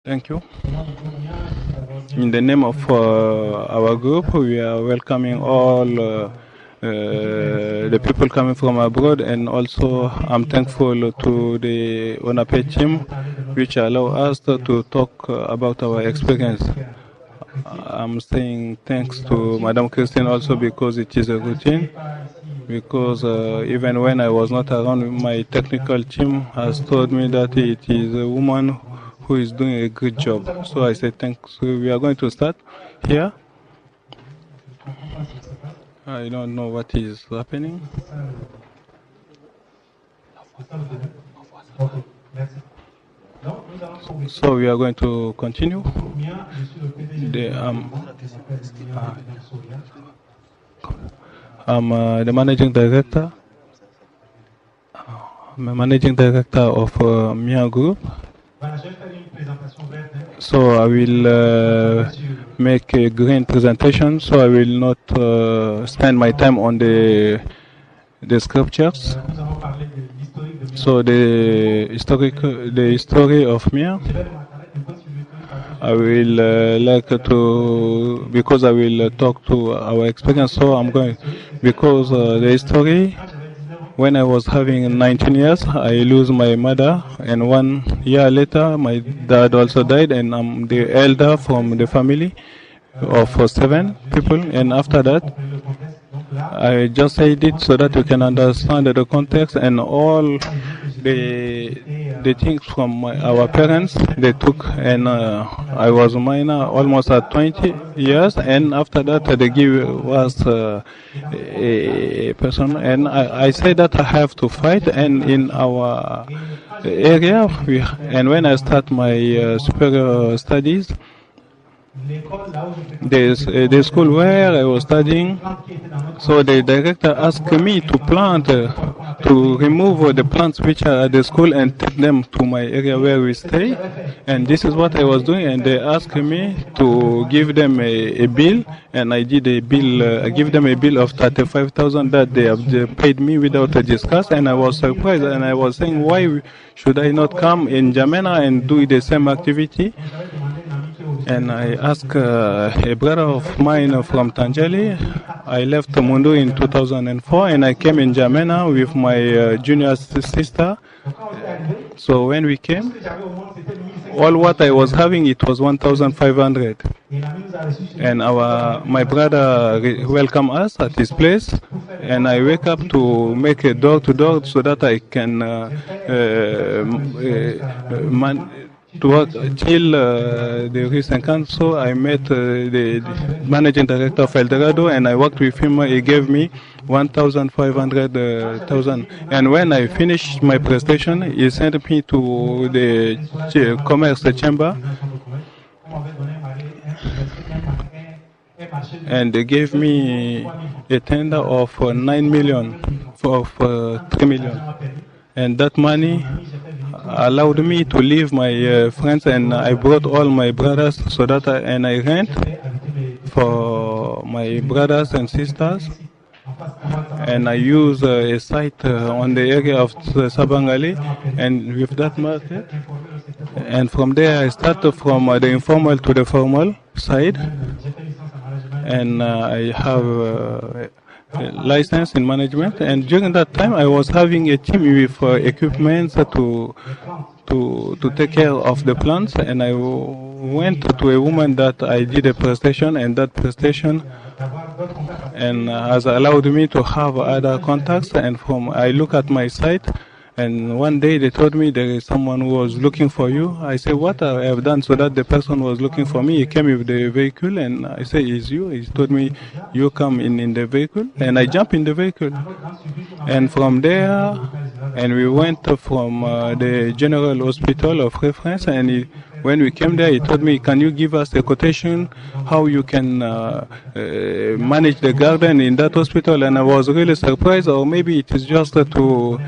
Thank you. In the name of our group, we are welcoming all the people coming from abroad, and also I'm thankful to the ONAPE team, which allow us to talk about our experience. I'm saying thanks to Madam Christine also because it is a routine. Because even when I was not around, my technical team has told me that it is a woman who is doing a good job. So I say thanks. So we are going to start here. I don't know what is happening. So we are going to continue. I'm the managing director. I'm a managing director of Mia Group. So I will make a green presentation. So I will not spend my time on the scriptures. So the history of Mia. I will like to, because I will talk to our experience. So I'm going, because the history. When I was having 19 years, I lose my mother, and 1 year later, my dad also died, and I'm the elder from the family of 7 people. And after that, I just said it so that you can understand the context and all the things from our parents they took, and I was minor almost at 20 years, and after that they give was a person, and I say that I have to fight, and in our area, and when I start my superior studies, the school where I was studying, so the director asked me to plant, to remove the plants which are at the school and take them to my area where we stay. And this is what I was doing. And they asked me to give them a bill, and I did a bill. I give them a bill of 35,000 that they have paid me without a discuss. And I was surprised, and I was saying, why should I not come in Jamena and do the same activity? And I asked a brother of mine from Tanjali. I left Mundu in 2004, and I came in Jamena with my junior sister. So when we came, all what I was having, it was 1,500. And my brother welcomed us at his place, and I wake up to make a door-to-door so that I can to work till the recent council. I met the managing director of Eldorado, and I worked with him. He gave me 1,500,000. And when I finished my prestation, he sent me to the commerce chamber, and they gave me a tender of 9 million, of 3 million. And that money allowed me to leave my friends, and I brought all my brothers so that I rent for my brothers and sisters. And I use a site on the area of Sabangali, and with that market. And from there I started from the informal to the formal side. And I have license in management, and during that time I was having a team with equipment to take care of the plants, and I went to a woman that I did a prestation, and that prestation and has allowed me to have other contacts. And I look at my site, and one day they told me there is someone who was looking for you. I said, what I have done so that the person was looking for me? He came with the vehicle, and I said, it's you? He told me, you come in the vehicle, and I jump in the vehicle. And from there, and we went from the general hospital of reference, and when we came there, he told me, can you give us a quotation how you can manage the garden in that hospital? And I was really surprised, or maybe it is just to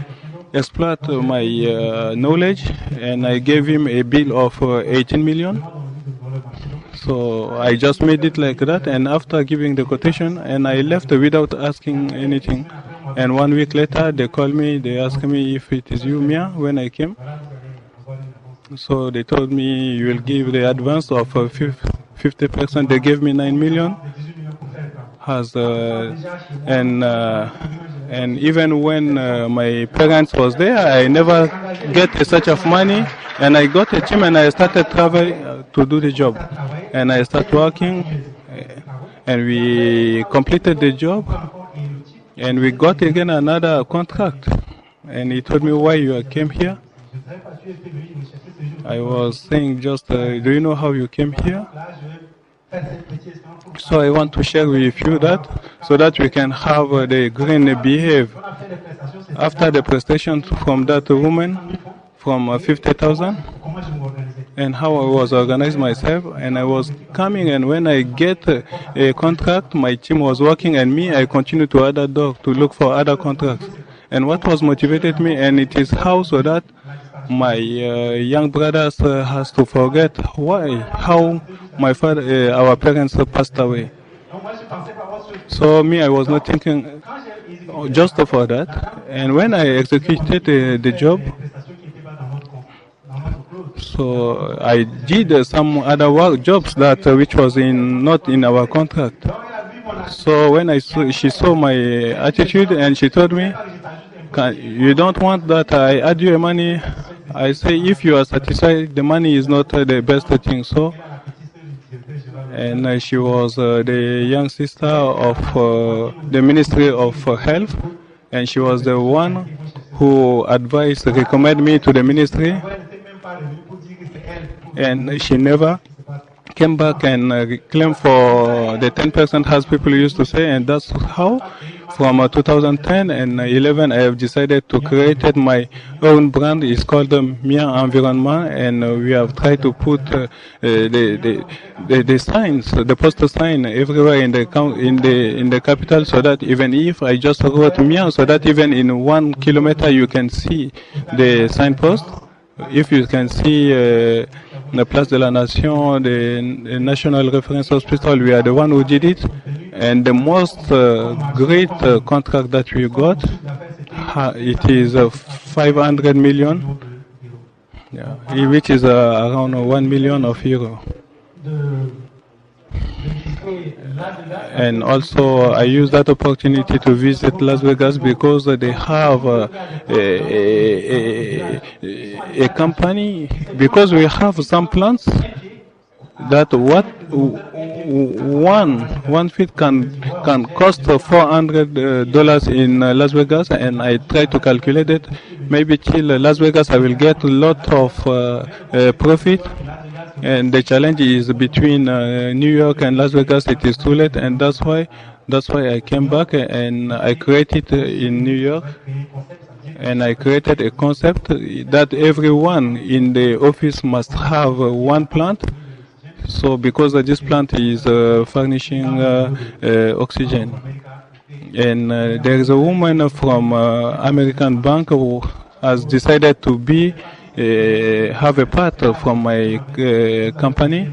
exploit my knowledge, and I gave him a bill of 18 million. So I just made it like that, and after giving the quotation, and I left without asking anything. And 1 week later, they called me, they asked me if it is you, Mia, when I came. So they told me you will give the advance of 50%. They gave me 9 million. And even when my parents was there, I never get such of money. And I got a team and I started traveling to do the job. And I started working, and we completed the job, and we got again another contract. And he told me, why you came here? I was saying just, do you know how you came here? So I want to share with you that, so that we can have the green behave. After the prestation from that woman, from 50,000, and how I was organized myself, and I was coming, and when I get a contract, my team was working, and me, I continue to other door to look for other contracts. And what was motivated me, and it is how so that my young brothers has to forget how my father, our parents passed away. So me, I was not thinking just for that. And when I executed the job, so I did some other jobs that which was not in our contract. So when she saw my attitude, and she told me, you don't want that I add you money? I say, if you are satisfied, the money is not the best thing. So, and she was the young sister of the Ministry of Health, and she was the one who recommended me to the ministry, and she never came back and claimed for the 10% as people used to say, and that's how from 2010 and 11 I have decided to create my own brand. It's called Mia Environment, and we have tried to put the signs, the poster sign everywhere in the capital, so that even if I just wrote Mia, so that even in 1 kilometer you can see the signpost. If you can see the Place de la Nation, the National Reference Hospital, we are the one who did it. And the most great contract that we got, it is 500 million, which is around 1 million of euro. And also, I use that opportunity to visit Las Vegas because they have a company, because we have some plants that one feet can cost $400 in Las Vegas, and I try to calculate it. Maybe till Las Vegas I will get a lot of profit. And the challenge is between New York and Las Vegas. It is too late, and that's why I came back and I created in New York. And I created a concept that everyone in the office must have one plant. So because this plant is furnishing oxygen. And there is a woman from American Bank who has decided to have a part from my company,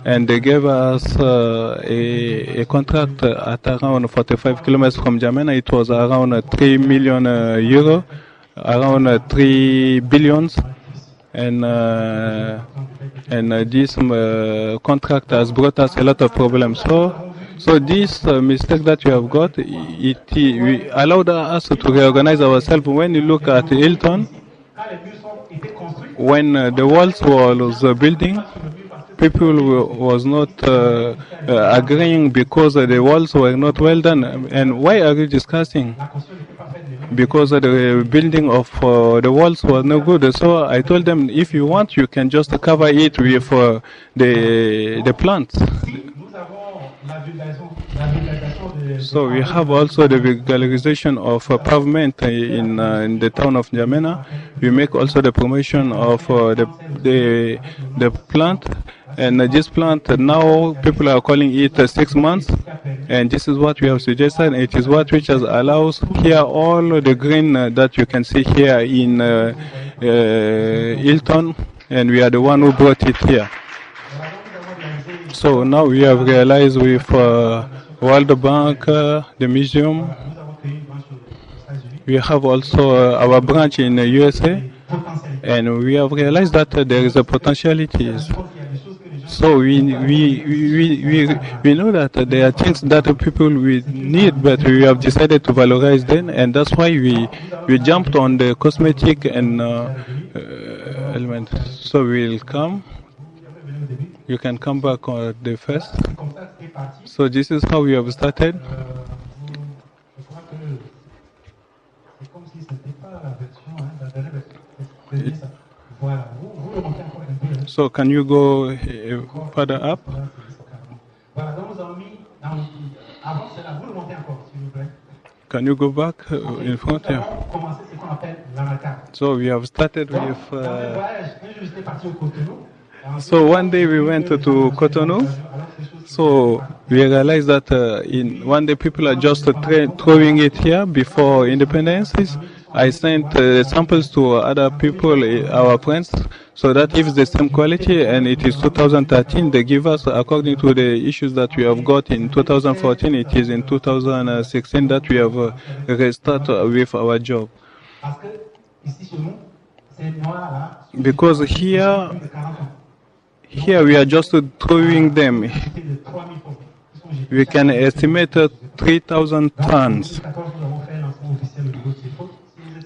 and they gave us a contract at around 45 kilometers from Jamena. It was around 3 million euro, around 3 billions, and this contract has brought us a lot of problems. So this mistake that you have got, we allowed us to reorganize ourselves. When you look at Hilton, when the walls was building, people was not agreeing because the walls were not well done. And why are you discussing? Because the building of the walls was no good. So I told them, if you want, you can just cover it with the plants. So we have also the legalization of pavement in the town of Jamena. We make also the promotion of the plant, and this plant now people are calling it 6 months, and this is what we have suggested. It is what which has allows here all the green that you can see here in Hilton, and we are the one who brought it here. So now we have realized with World Bank, the museum, we have also our branch in the USA. And we have realized that there is a potentialities. So we know that there are things that people will need, but we have decided to valorize them, and that's why we jumped on the cosmetic and element. So we'll come. You can come back on the first. So this is how we have started. So can you go further up? Can you go back in front here? So we have started with. So one day we went to Cotonou. So we realized that in one day people are just throwing it here before independences. I sent samples to other people, our friends, so that if it's the same quality and it is 2013, they give us according to the issues that we have got in 2014. It is in 2016 that we have restarted with our job. Because here we are just throwing them. We can estimate 3,000 tons.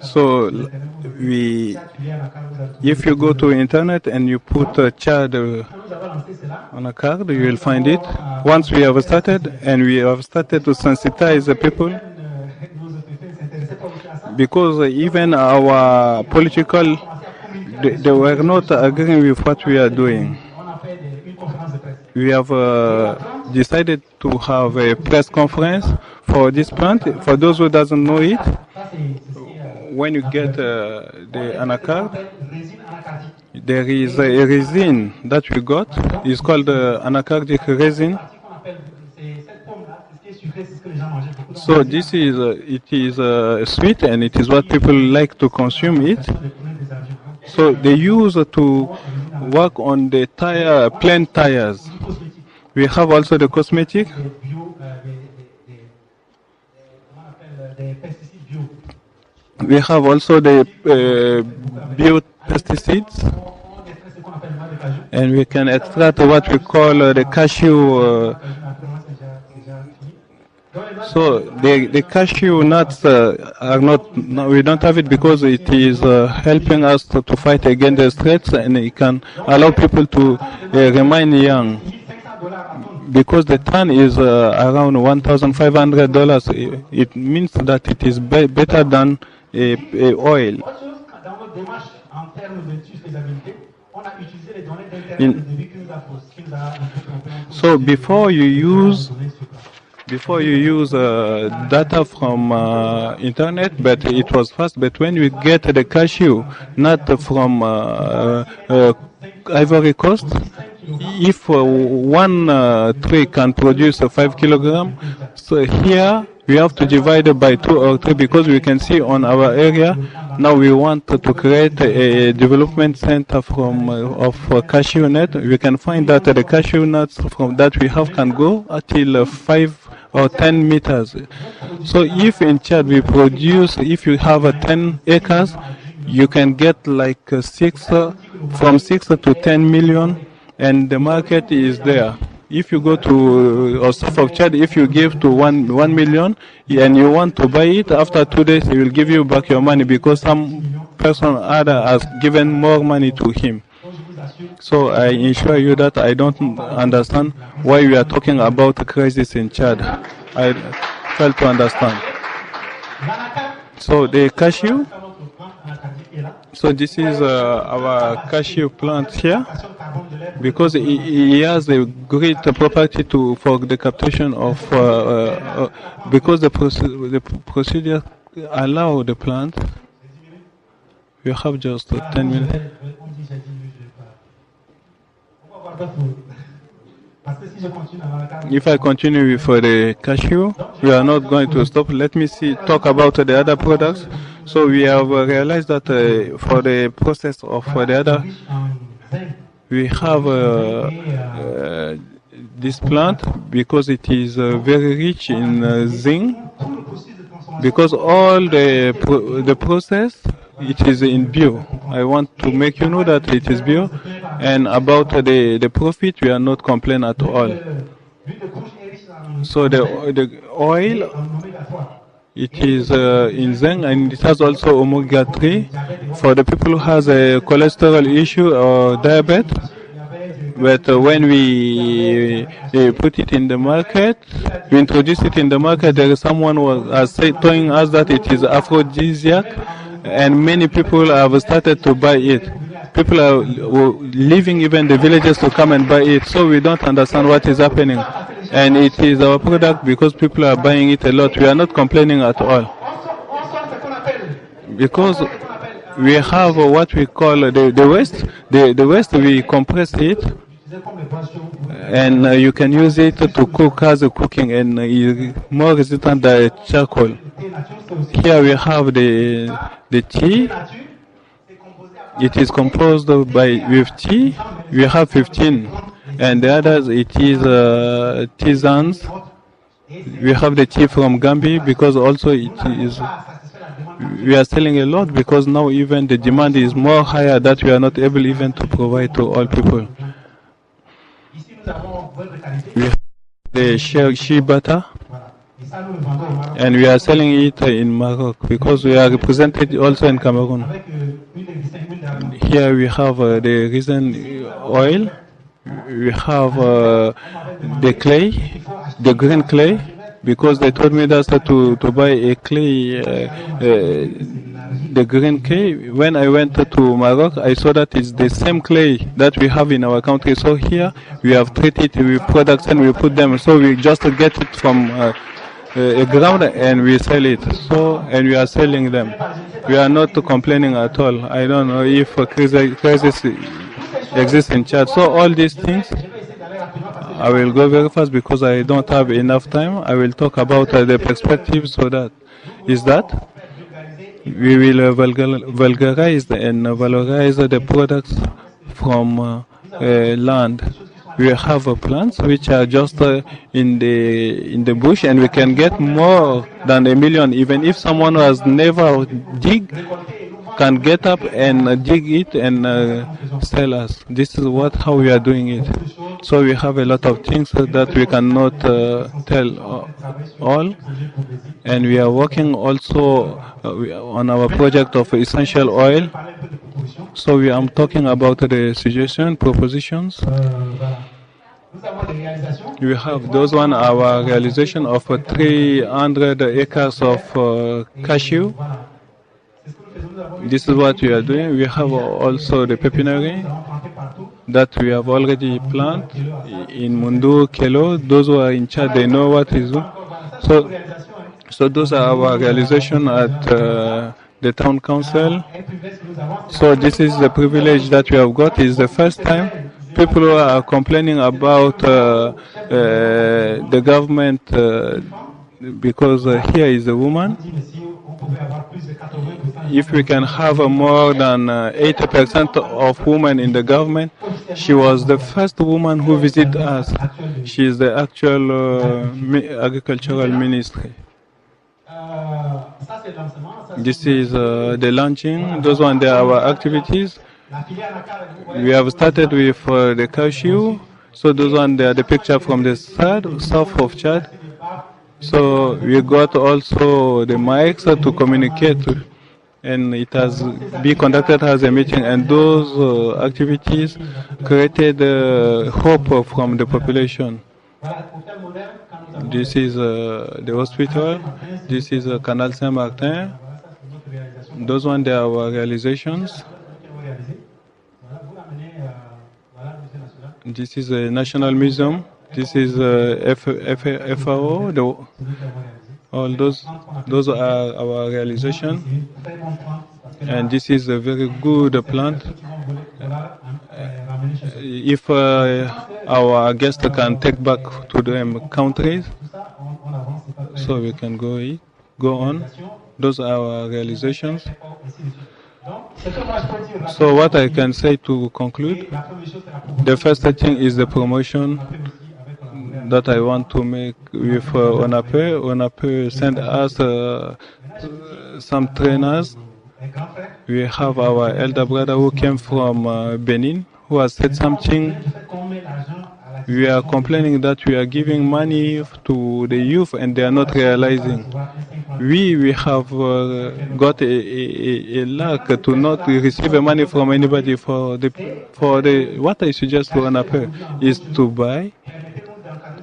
So if you go to internet and you put Chad on a card, you will find it. Once we have started, and we have started to sensitize the people, because even our political, they were not agreeing with what we are doing. We have decided to have a press conference for this plant. For those who doesn't know it, when you get the anacard, there is a resin that we got. It's called anacardic resin. So this is it is sweet, and it is what people like to consume it. So they use to work on the tire, plain tires. We have also the cosmetic. We have also the biopesticides, and we can extract what we call the cashew. So the cashew nuts are not. No, we don't have it because it is helping us to fight against the threats, and it can allow people to remain young. Because the ton is around $1,500, it means that it is better than oil. So before you use data from internet, but it was fast. But when we get the cashew nut from Ivory Coast, if one tree can produce 5 kilograms, so here we have to divide it by 2 or 3, because we can see on our area now we want to create a development center from of cashew nut. We can find that the cashew nuts from that we have can go until 5 or 10 meters. So if in Chad we produce, if you have 10 acres, you can get like from 6 to 10 million, and the market is there. If you go to south of Chad, if you give to 1 million and you want to buy it, after 2 days he will give you back your money, because some person other has given more money to him. So I assure you that I don't understand why we are talking about a crisis in Chad. I fail to understand. So the cashew. So this is our cashew plant here, because it has a great property for the captation of, because the procedure allow the plant. We have just 10 minutes. If I continue with the cashew, we are not going to stop. Let me talk about the other products. So we have realized that for the process of the other, we have this plant, because it is very rich in zinc, because all the process it is in bio. I want to make you know that it is bio, and about the profit, we are not complaining at all. So the oil, it is in zinc, and it has also omega-3 for the people who has a cholesterol issue or diabetes. But when we put it in the market, we introduce it in the market, there is someone was telling us that it is aphrodisiac, and many people have started to buy it. People are leaving even the villages to come and buy it, so we don't understand what is happening. And it is our product because people are buying it a lot. We are not complaining at all. Because we have what we call the waste. The waste, we compress it, and you can use it to cook as a cooking, and is more resistant than charcoal. Here we have the tea. It is composed with tea. We have 15, and the others it is tisanes. We have the tea from Gambia because also it is. We are selling a lot because now even the demand is more higher that we are not able even to provide to all people. We have the shea butter, and we are selling it in Morocco because we are represented also in Cameroon. Here we have the resin oil. We have the clay, the green clay, because they told me that to buy a clay, the green clay. When I went to Morocco, I saw that it's the same clay that we have in our country. So here we have treated it with products and we put them. So we just get it from a ground and we sell it. So, and we are selling them. We are not complaining at all. I don't know if a crisis exists in Chad. So all these things, I will go very fast because I don't have enough time. I will talk about the perspective. So that is that we will vulgarize and valorize the products from land. We have plants which are just in the bush, and we can get more than 1 million. Even if someone has never dig, can get up and dig it and sell us. This is how we are doing it. So we have a lot of things that we cannot tell all, and we are working also on our project of essential oil. So I'm talking about the suggestion propositions. We have those one, our realization of 300 acres of cashew. This is what we are doing. We have also the pepinary that we have already planted in Mundu, Kelo. Those who are in Chad, they know what is. So those are our realization at the town council. So this is the privilege that we have got. It's the first time people who are complaining about the government because here is a woman. If we can have more than 80% of women in the government, she was the first woman who visited us. She is the actual agricultural ministry. This is the launching. Those ones, they are our activities. We have started with the cashew. So those ones, they are the picture from the south of Chad. So we got also the mics to communicate, and it has been conducted as a meeting, and those activities created hope from the population. This is the hospital. This is Canal Saint-Martin. Those ones, they are our realizations. This is a National Museum. This is FAO. All those are our realization. And this is a very good plant. If our guests can take back to them countries, so we can go on. Those are our realizations. So what I can say to conclude, the first thing is the promotion that I want to make with ONAPE. ONAPE send us some trainers We have our elder brother who came from Benin, who has said something. We are complaining that we are giving money to the youth and they are not realizing. We have got a lack to not receive money from anybody for the what I suggest to an appeal is to buy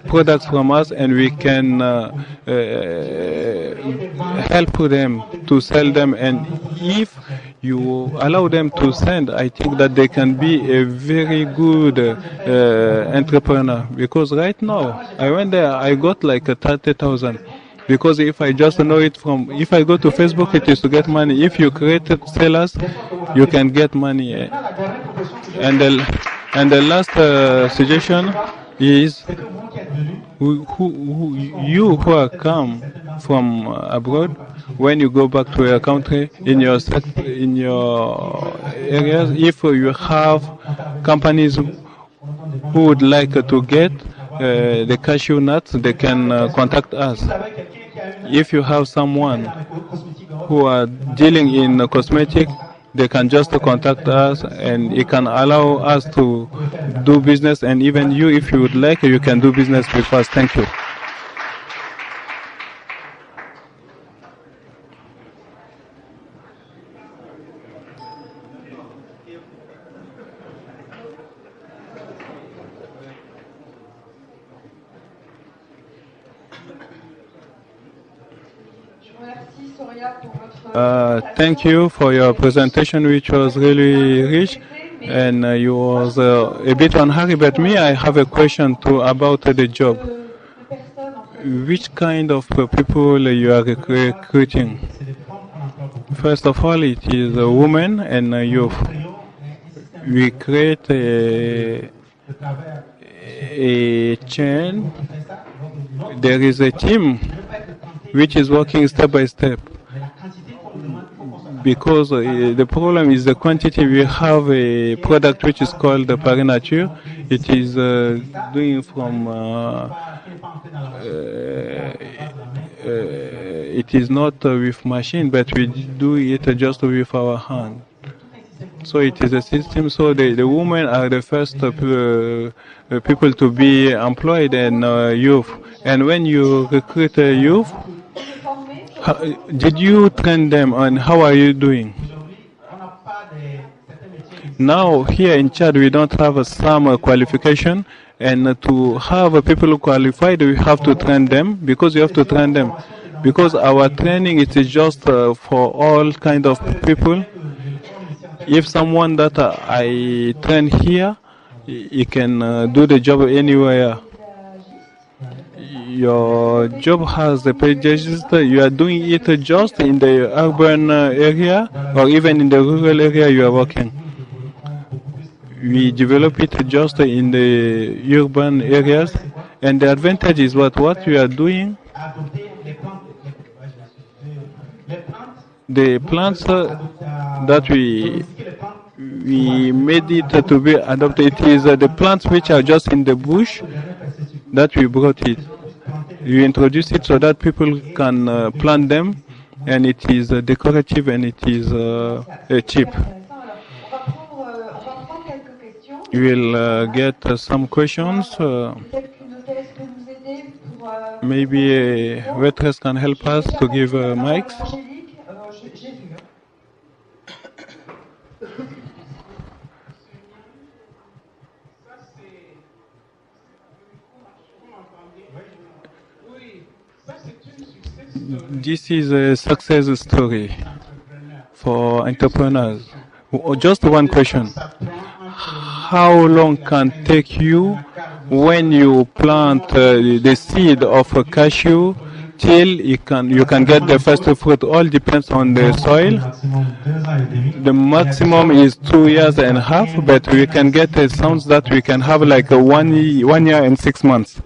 products from us and we can help them to sell them, and if you allow them to send, I think that they can be a very good entrepreneur, because right now I went there, I got like 30,000. Because if I just know it from, if I go to Facebook, it is to get money. If you create sellers, you can get money. And the last suggestion is you who are come from abroad, when you go back to your country, in your areas, if you have companies who would like to get the cashew nuts, they can contact us. If you have someone who are dealing in cosmetic, they can just contact us and it can allow us to do business, and even you, if you would like, you can do business with us. Thank you. Thank you for your presentation, which was really rich, and you was a bit on hurry. But me, I have a question too about the job. Which kind of people you are recruiting? First of all, it is a woman and a youth. We create a chain. There is a team which is working step by step. Because the problem is the quantity. We have a product which is called the Paris Nature. It is doing from, it is not with machine, but we do it just with our hand. So it is a system. So the women are the first people to be employed, and youth. And when you recruit a youth, did you train them, and how are you doing? Now here in Chad we don't have some qualification, and to have people qualified we have to train them, because you have to train them, because our training it is just for all kind of people. If someone that I train here, he can do the job anywhere. Your job has the pages. You are doing it just in the urban area, or even in the rural area you are working. We develop it just in the urban areas, and the advantage is what we are doing. The plants that we made it to be adopted, it is the plants which are just in the bush that we brought it. You introduce it so that people can plant them, and it is decorative and it is cheap. You will get some questions. Maybe a waitress can help us to give mics. This is a success story for entrepreneurs. Just one question. How long can it take you when you plant the seed of a cashew till you can get the first fruit? All depends on the soil. The maximum is 2.5 years, but we can get sounds that we can have like 1 year and 6 months.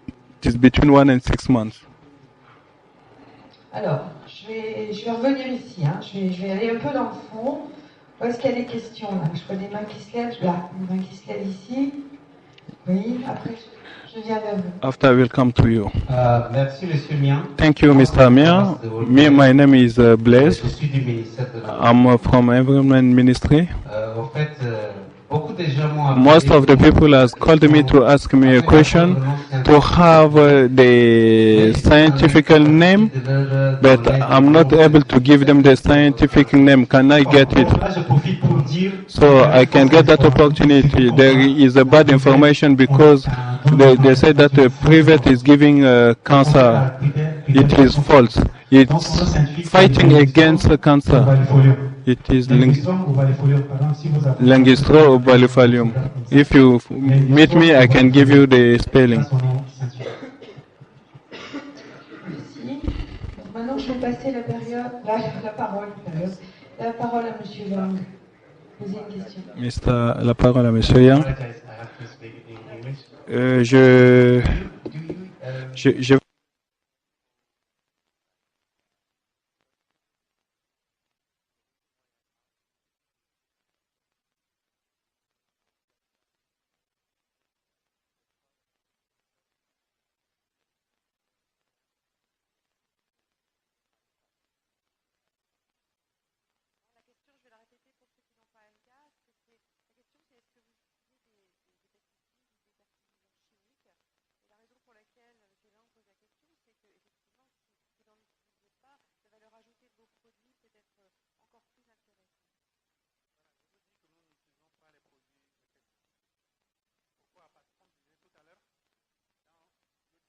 It is between 1 and 6 months. Alors, je vais revenir ici, hein. Je vais aller un peu dans le fond. Où est-ce qu'il y a des questions là? Je vois des mains qui se lèvent, là, une main qui se lève ici. Oui, après. je viens vers vous. After I will come to you. Merci, Monsieur Mian. Thank you, Mr. Mia. My name is Blaise. Je suis du ministère de la I'm from Environment Ministry. Au fait, beaucoup de gens m'ont Most of the people has called me to ask me a question to have the scientific name, but I'm not able to give them the scientific name. Can I get it? Là, je profite pour dire So I can get that opportunity. There is a bad information because they say that the private is giving cancer. It is false. It's fighting against cancer. It is Langistro Obalifalium. If you meet me, I can give you the spelling. Merci. Donc maintenant, je vais passer la parole à Monsieur Yang. Posez une question. La parole à Monsieur Yang. Je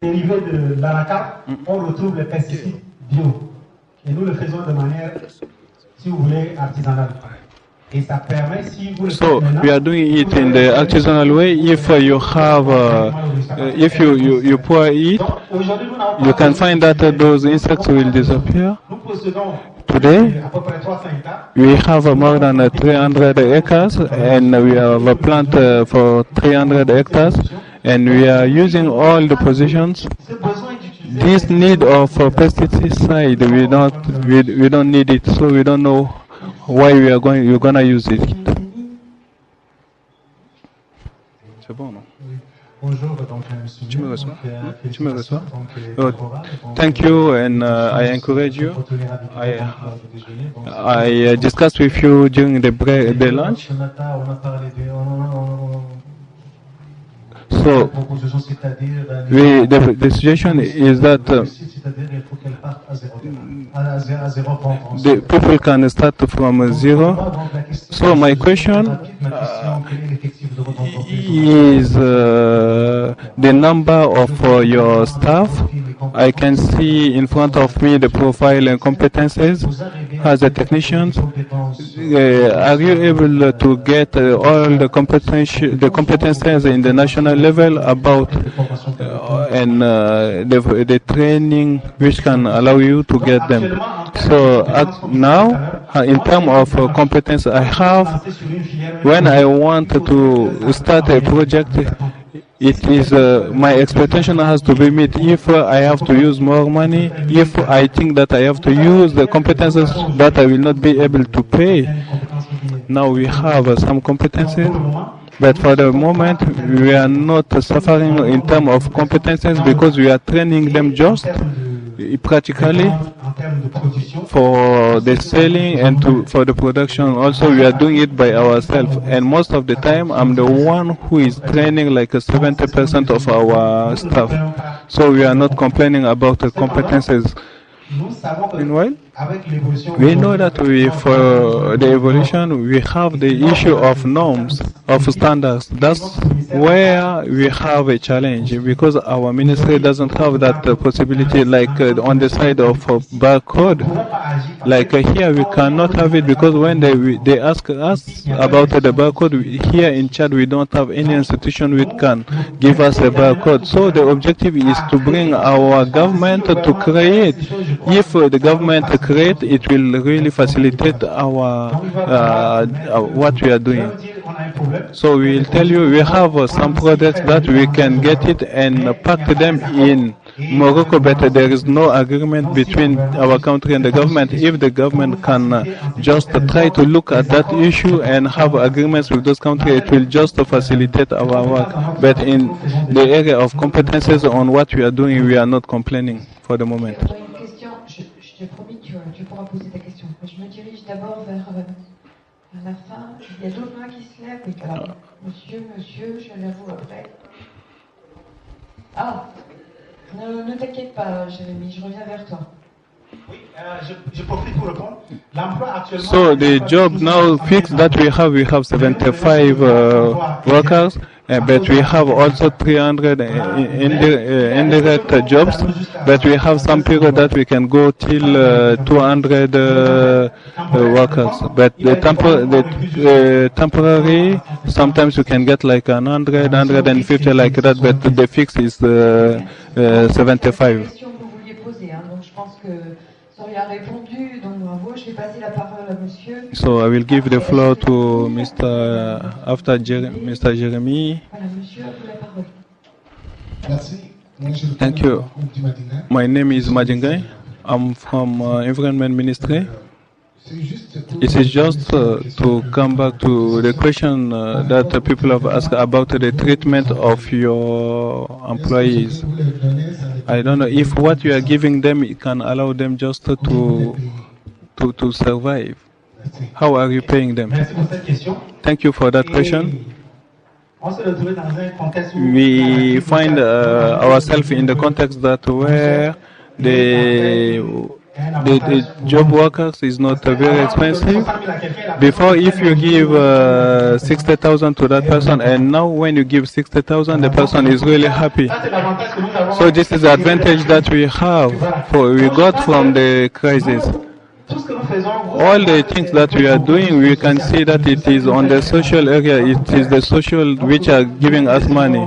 Dérivés de l'anacarde, on retrouve les pesticides bio. Et nous le faisons de manière, si vous voulez, artisanale. Et ça permet, si vous le faites So maintenant, we are doing it in the artisanal way. If you have, if you pour it, donc, aujourd'hui, nous n'avons pas you can find that those insects will disappear. Nous possédons Today, à peu près 300 hectares. we have more than 300 acres, and we have a plant for 300 hectares, and we are using all the positions. Ce besoin d'utiliser This need of pesticide, we don't need it, so we don't know why you're gonna use it. C'est bon, non? Bonjour, donc, monsieur. Tu me reçois? Donc, Tu me reçois? félicitations, Oh, favorable. Donc, thank you, and I encourage you. retenir avec I- vous, le déjeuner. Donc, I discussed with you during the lunch. Ce matin, on a parlé de So proposition, c'est-à-dire the suggestion is that c'est-à-dire il faut qu'elle parte à zéro point the people can start from zero. So my question is the number of your staff. I can see in front of me the profile and competences as a technician. Are you able to get all the competences in the national level about and the training which can allow you to get them? So now, in terms of competence I have, when I want to start a project, it is my expectation has to be met. If I have to use more money, if I think that I have to use the competences that I will not be able to pay. Now we have some competences, but for the moment we are not suffering in terms of competences because we are training them just practically for the selling and for the production. Also, we are doing it by ourselves, and most of the time I'm the one who is training like 70% of our staff. So we are not complaining about the competences. Meanwhile, we know that for the evolution, we have the issue of norms, of standards. That's where we have a challenge because our ministry doesn't have that possibility like on the side of barcode. Like here, we cannot have it because when they ask us about the barcode, here in Chad, we don't have any institution which can give us a barcode. So the objective is to bring our government to create. If the government create, it will really facilitate our what we are doing. So we will tell you we have some products that we can get it and pack them in Morocco, but there is no agreement between our country and the government. If the government can just try to look at that issue and have agreements with those countries, it will just facilitate our work. But in the area of competences on what we are doing, we are not complaining for the moment. Une question, je t'ai promis que tu pourras poser ta question. Je me dirige d'abord vers la fin. Il y a d'autres mains qui se lèvent. Oui, alors, monsieur, je viens vers vous après. Ah, ne t'inquiète pas, Jérémy, je reviens vers toi. Oui, je profite pour répondre. L'emploi actuellement. So the job now fixed that we have 75 workers, but we have also 300 indirect jobs. But we have some period that we can go till 200 workers. But the temporary, sometimes you can get like 100, 150 like that. But the fix is 75. A répondu, donc bravo. Je vais passer la parole à monsieur. So I will give the floor to Mr. after Mr. Jeremy. Voilà, monsieur, à vous la parole. Merci. Thank you. My name is Majingai. I'm from Environment Ministry. It is just to come back to the question that people have asked about the treatment of your employees. I don't know if what you are giving them can allow them just to survive. How are you paying them? Thank you for that question. We find ourselves in the context that where the job workers is not very expensive. Before, if you give 60,000 to that person, and now when you give 60,000, the person is really happy. So this is the advantage that we have, we got from the crisis. All the things that we are doing, we can see that it is on the social area. It is the social which are giving us money.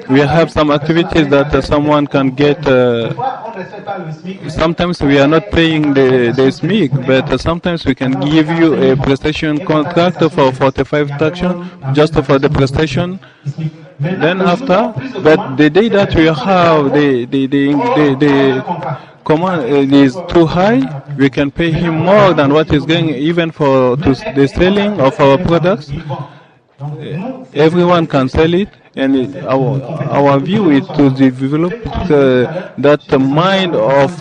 We have some activities that someone can get. Sometimes we are not paying the SMIC, but sometimes we can give you a prestation contract for 45 traction just for the prestation. Then after, but the day that we have the command is too high, we can pay him more than what is going even for the selling of our products. Everyone can sell it, and our view is to develop that mind of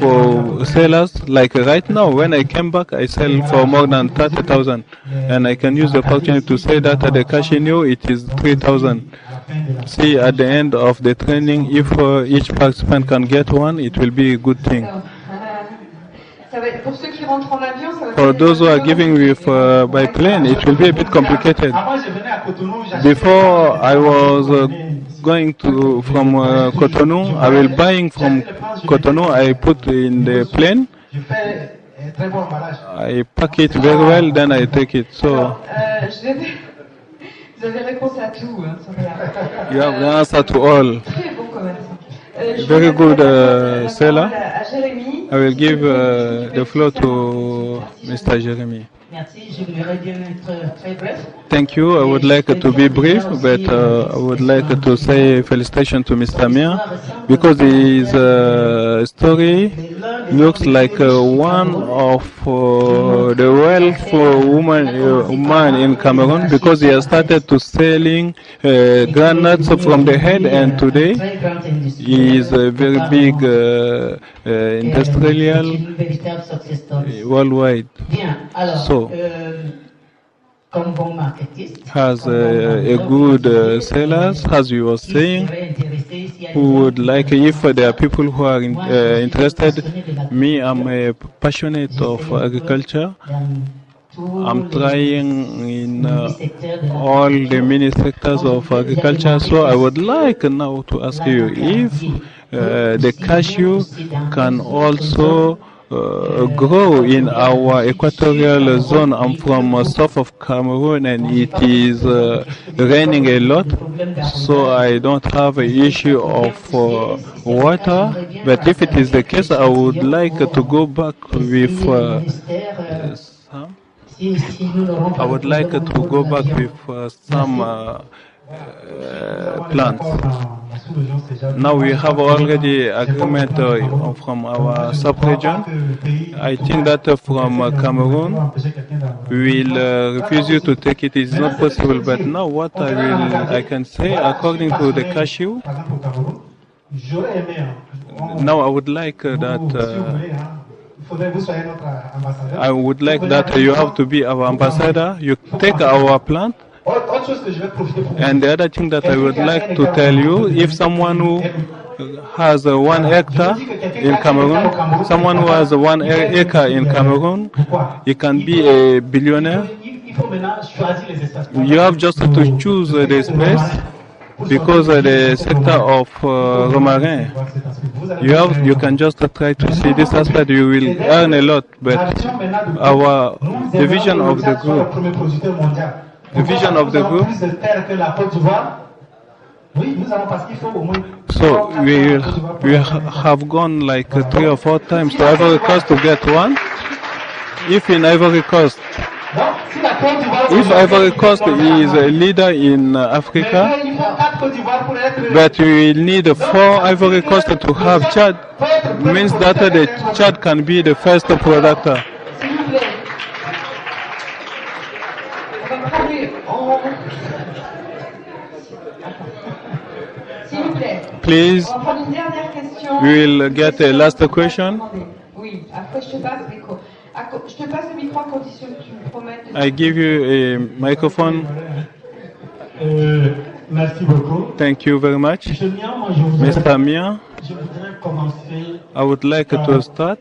sellers. Like right now, when I came back, I sell for more than 30,000, and I can use the opportunity to say that at the Casino it is 3,000. See, at the end of the training, if each participant can get one, it will be a good thing. For those who are giving with by plane, it will be a bit complicated. Before I was going to from Cotonou, I will buying from Cotonou. I put in the plane. I pack it very well, then I take it. So vous avez réponse à tout. You have the answer to all. Très bon commerçant. Very good seller. À Jérémy. I will give the floor to Mr. Jeremy. Merci, je voudrais bien être très bref. Thank you. I would like to be brief, but I would like to say felicitations to Mr. Mia because his story looks like one of the wealth woman in Cameroon because he has started to selling granules from the head, and today he is a very big industrial worldwide. So has a good sellers, as you were saying, who would like, if there are people who are interested. Me, I'm a passionate of agriculture. I'm trying in all the many sectors of agriculture. So I would like now to ask you if the cashew can also grow in our equatorial zone. I'm from south of Cameroon, and it is raining a lot, so I don't have an issue of water. But if it is the case, I would like to go back with I would like to go back with some plants. Now we have already agreement from our sub-region. I think that from Cameroon, we will refuse you to take it. It's not possible. But now what I can say, according to the cashew, now I would like I would like that you have to be our ambassador. You take our plant. And the other thing that I would like to tell you, if someone who has 1 hectare in Cameroon, someone who has 1 acre in Cameroon, he can be a billionaire. You have just to choose the space, because the sector of Romarin, you can just try to see this aspect. You will earn a lot, but the vision of the group. The vision of the group. So we have gone like 3 or 4 times to Ivory Coast to get one. If Ivory Coast is a leader in Africa, but we will need 4 Ivory Coast to have Chad, means that the Chad can be the first producer. Please, we will get a last question. I give you a microphone. Thank you very much. Mr. Mia, I would like to start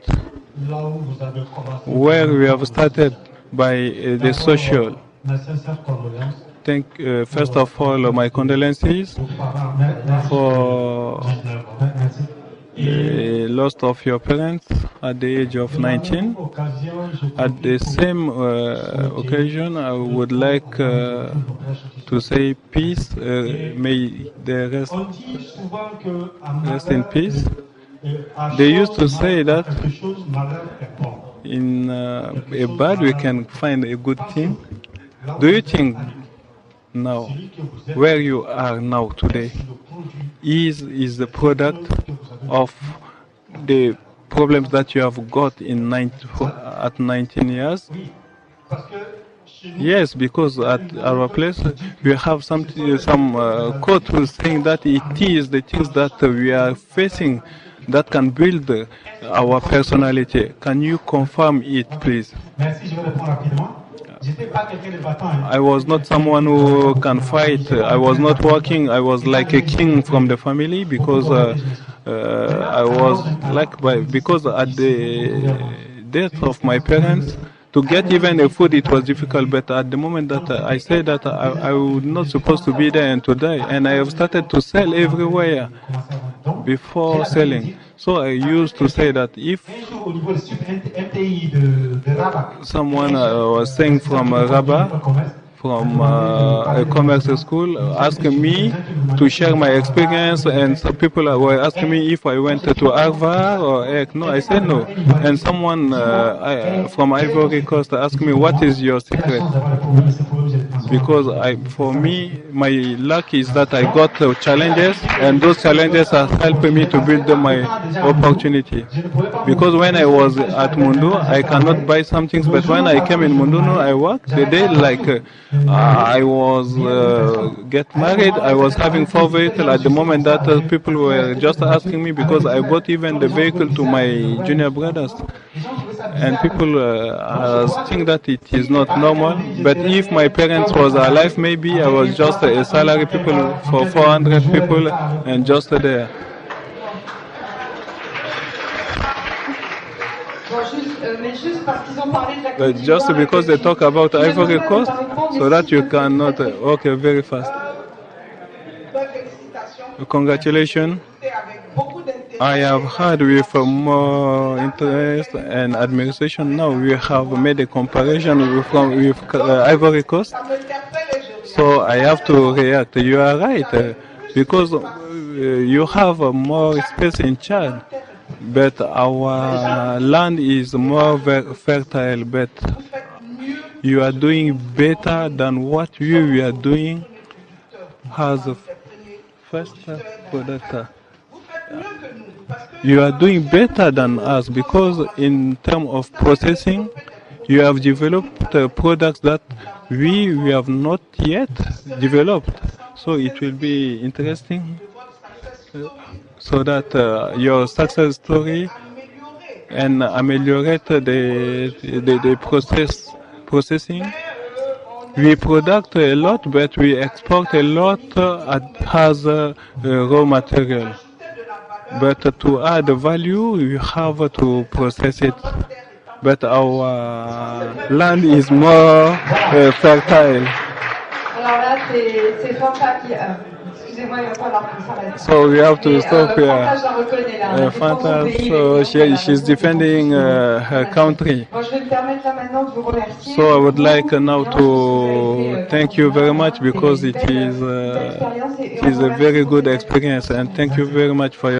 where we have started by the social. First of all, my condolences for the loss of your parents at the age of 19. At the same occasion, I would like to say peace. May they rest in peace. They used to say that in a bad we can find a good thing. Do you think now, where you are now today, is the product of the problems that you have got at 19 years? Yes, because at our place we have some quote who's saying that it is the things that we are facing that can build our personality. Can you confirm it, please? I was not someone who can fight. I was not working. I was like a king from the family, because I was because at the death of my parents, to get even a food, it was difficult. But at the moment that I said that I was not supposed to be there and to die, and I have started to sell everywhere before selling. So I used to say that if someone was saying from Rabat, from a commerce school, asking me to share my experience, and some people were asking me if I went to Harvard or EC. No, I said no. And someone from Ivory Coast asked me, what is your secret? Because for me, my luck is that I got challenges, and those challenges are helping me to build my opportunity. Because when I was at Mundu, I cannot buy some things, but when I came in Munduno, I worked. The day I was get married, I was having 4 vehicles at the moment that people were just asking me, because I bought even the vehicle to my junior brothers. And people think that it is not normal. But if my parents was alive, maybe I was just a salary people for 400 people and just there. Just because they talk about Ivory Coast, so that you cannot. Okay, very fast. Congratulations. I have heard with more interest and administration. Now we have made a comparison with Ivory Coast. So I have to react. You are right, because you have more space in Chad. But our land is more fertile, but you are doing better than what we are doing as first product. You are doing better than us because in terms of processing, you have developed products that we have not yet developed. So it will be interesting so that your success story and ameliorate the processing. We produce a lot, but we export a lot as raw material. But to add value, you have to process it. But our land is more fertile. Alors là, c'est Fanta qui... excusez-moi, il va falloir que ça reste. So we have to stop here. Fanta, je la reconnais là. Fanta, so she's defending her country. Bon, je vais me permettre là maintenant de vous remercier. So I would like now to thank you very much because it is a very good experience, and thank you very much for your